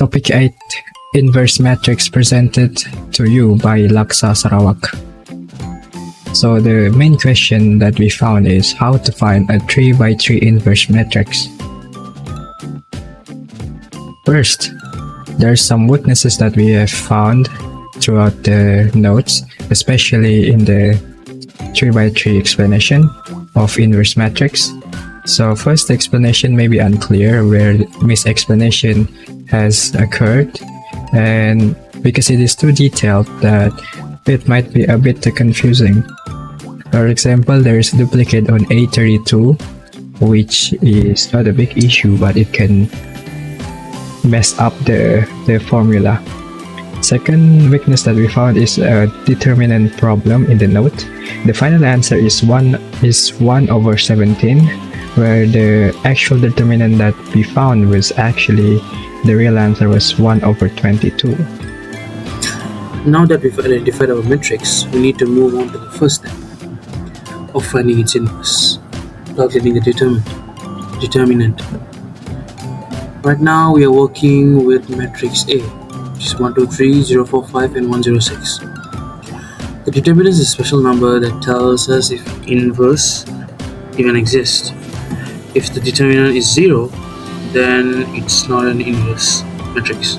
Topic 8: Inverse matrix presented to you by Laksa, Sarawak. So the main question that we found is how to find a 3x3 inverse matrix. First, there are some weaknesses that we have found throughout the notes, especially in the 3x3 explanation of inverse matrix. So first, the explanation may be unclear where misexplanation has occurred, and because it is too detailed that it might be a bit confusing. For example, there is a duplicate on A32, which is not a big issue, but it can mess up the formula. Second weakness that we found is a determinant problem in the note. The final answer is 1/17, where the actual determinant that we found was actually, the real answer was 1/22. Now that we've identified our matrix, we need to move on to the first step of finding its inverse, calculating the determinant. Right now we are working with matrix A, which is 1, 2, 3, 0, 4, 5 and 1, 0, 6. The determinant is a special number that tells us if inverse even exists. If the determinant is 0, then it's not an inverse matrix.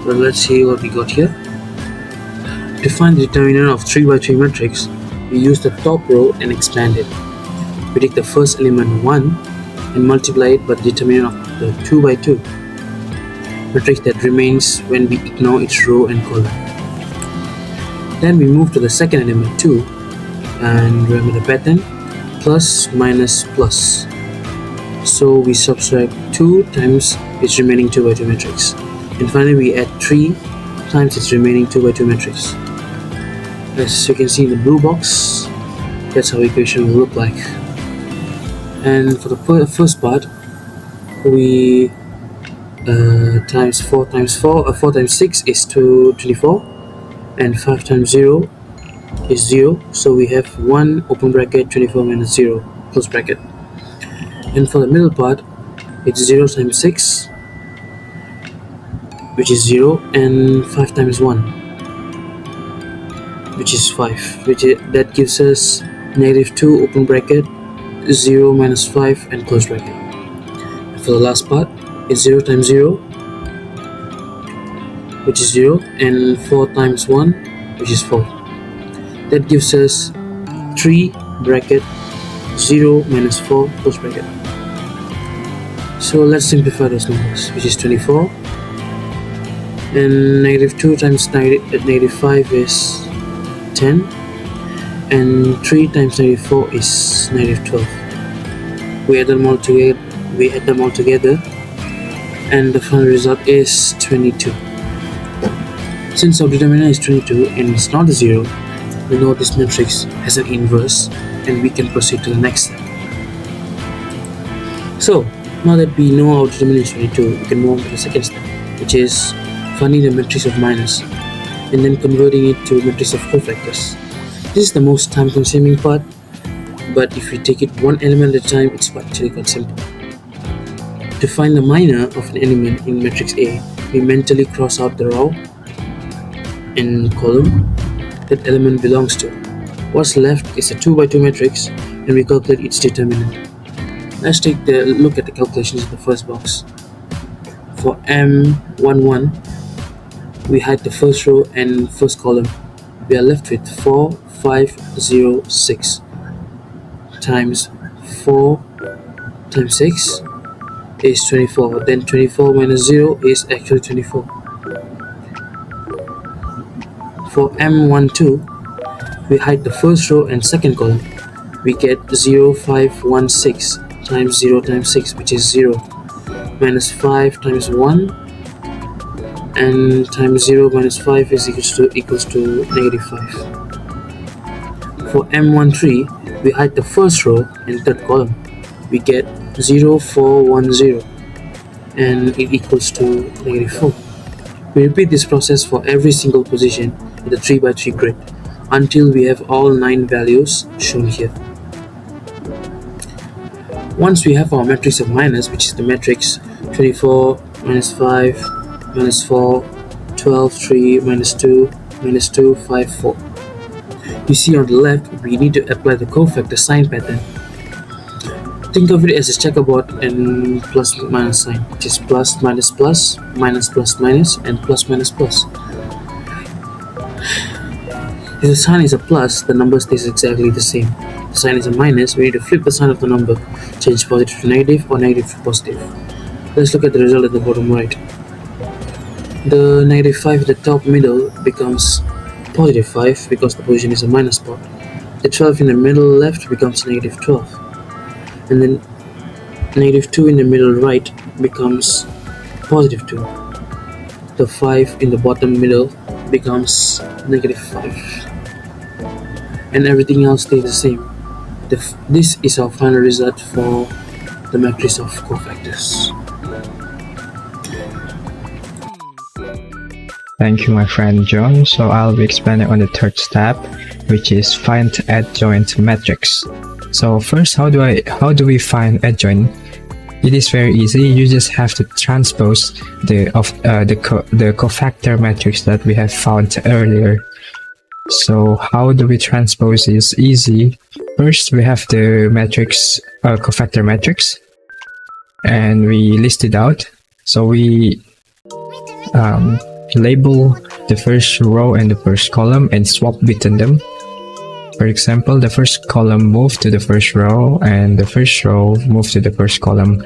Well, let's see what we got here. To find the determinant of 3x3 matrix, we use the top row and expand it. We take the first element 1 and multiply it by the determinant of the 2x2 matrix that remains when we ignore its row and column. Then we move to the second element 2, and remember the pattern, plus minus plus. So we subtract 2 times its remaining 2x2 matrix, and finally we add 3 times its remaining 2x2 matrix. As you can see in the blue box, that's how the equation will look like. And for the first part, we times 4 times 4 times 6 is 24, and 5 times 0 is 0, so we have 1 open bracket 24 minus 0 close bracket. And for the middle part, it's 0 times 6, which is 0, and 5 times 1, which is 5, that gives us negative 2 open bracket 0 minus 5 and close bracket. And for the last part, it's 0 times 0, which is 0, and 4 times 1, which is 4. That gives us 3 bracket 0 minus 4 close bracket. So let's simplify those numbers, which is 24, and negative 2 times negative 5 is 10, and 3 times negative 4 is negative 12. We add them all together, and the final result is 22. Since our determinant is 22 and it's not a 0, we know this matrix has an inverse, and we can proceed to the next step. So now that we know our determinant is 22, we can move on to the second step, which is finding the matrix of minus and then converting it to a matrix of cofactors. This is the most time consuming part, but if we take it one element at a time, it's actually quite simple. To find the minor of an element in matrix A, we mentally cross out the row and column that element belongs to. What's left is a 2x2 matrix, and we calculate its determinant. Let's take a look at the calculations in the first box. For M11, we hide the first row and first column. We are left with 4506 times 4 times 6 is 24. Then 24 minus 0 is actually 24. For M12, we hide the first row and second column. We get 0516 times 0 times 6, which is 0, minus 5 times 1, and times 0 minus 5 is equals to negative 5. For M13, we hide the first row and third column. We get 0410, and it equals to negative 4. We repeat this process for every single position in the 3x3 grid until we have all 9 values shown here. Once we have our matrix of minus, which is the matrix 24 minus 5 minus 4, 12, 3, minus 2, minus 2, 5, 4. You see on the left, we need to apply the cofactor sign pattern. Think of it as a checkerboard and plus minus sign, which is plus minus plus, minus plus minus, and plus minus plus. If the sign is a plus, the number stays exactly the same. If the sign is a minus, we need to flip the sign of the number, change positive to negative or negative to positive. Let's look at the result at the bottom right. The negative 5 at the top middle becomes positive 5 because the position is a minus part. The 12 in the middle left becomes negative 12. And then negative 2 in the middle right becomes positive 2. The 5 in the bottom middle becomes negative 5. And everything else stays the same. This is our final result for the matrix of cofactors. Thank you, my friend John. So I'll be expanding on the third step, which is find adjoint matrix. So first, how do we find adjoint? It is very easy. You just have to transpose the cofactor matrix that we have found earlier. So how do we transpose is easy. First, we have the matrix, cofactor matrix, and we list it out. So we label the first row and the first column and swap between them. For example, the first column moved to the first row and the first row moved to the first column,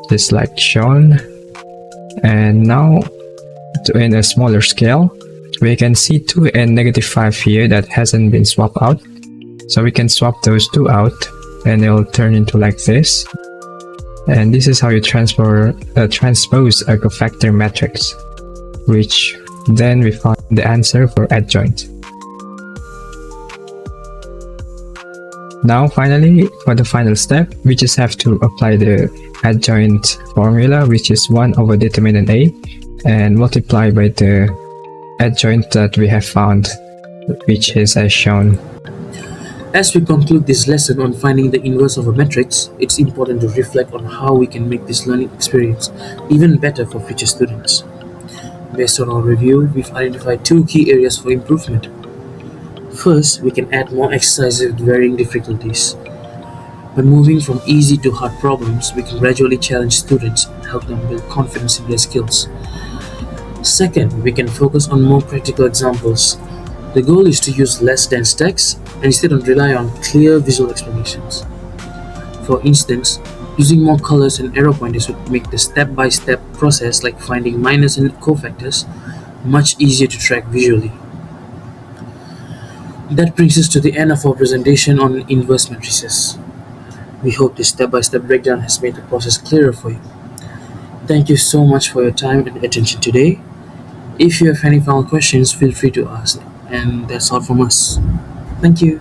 just like shown. And now, in a smaller scale, we can see 2 and negative 5 here that hasn't been swapped out. So we can swap those two out and it'll turn into like this. And this is how you transpose a cofactor matrix, which then we find the answer for adjoint. Now finally, for the final step, we just have to apply the adjoint formula, which is 1 over determinant A, and multiply by the adjoint that we have found, which is as shown. As we conclude this lesson on finding the inverse of a matrix, it's important to reflect on how we can make this learning experience even better for future students. Based on our review, we've identified 2 key areas for improvement. First, we can add more exercises with varying difficulties. By moving from easy to hard problems, we can gradually challenge students and help them build confidence in their skills. Second, we can focus on more practical examples. The goal is to use less dense text and instead rely on clear visual explanations. For instance, using more colors and arrow pointers would make the step-by-step process, like finding minus and cofactors, much easier to track visually. That brings us to the end of our presentation on inverse matrices. We hope this step-by-step breakdown has made the process clearer for you. Thank you so much for your time and attention today. If you have any final questions, feel free to ask. And that's all from us. Thank you.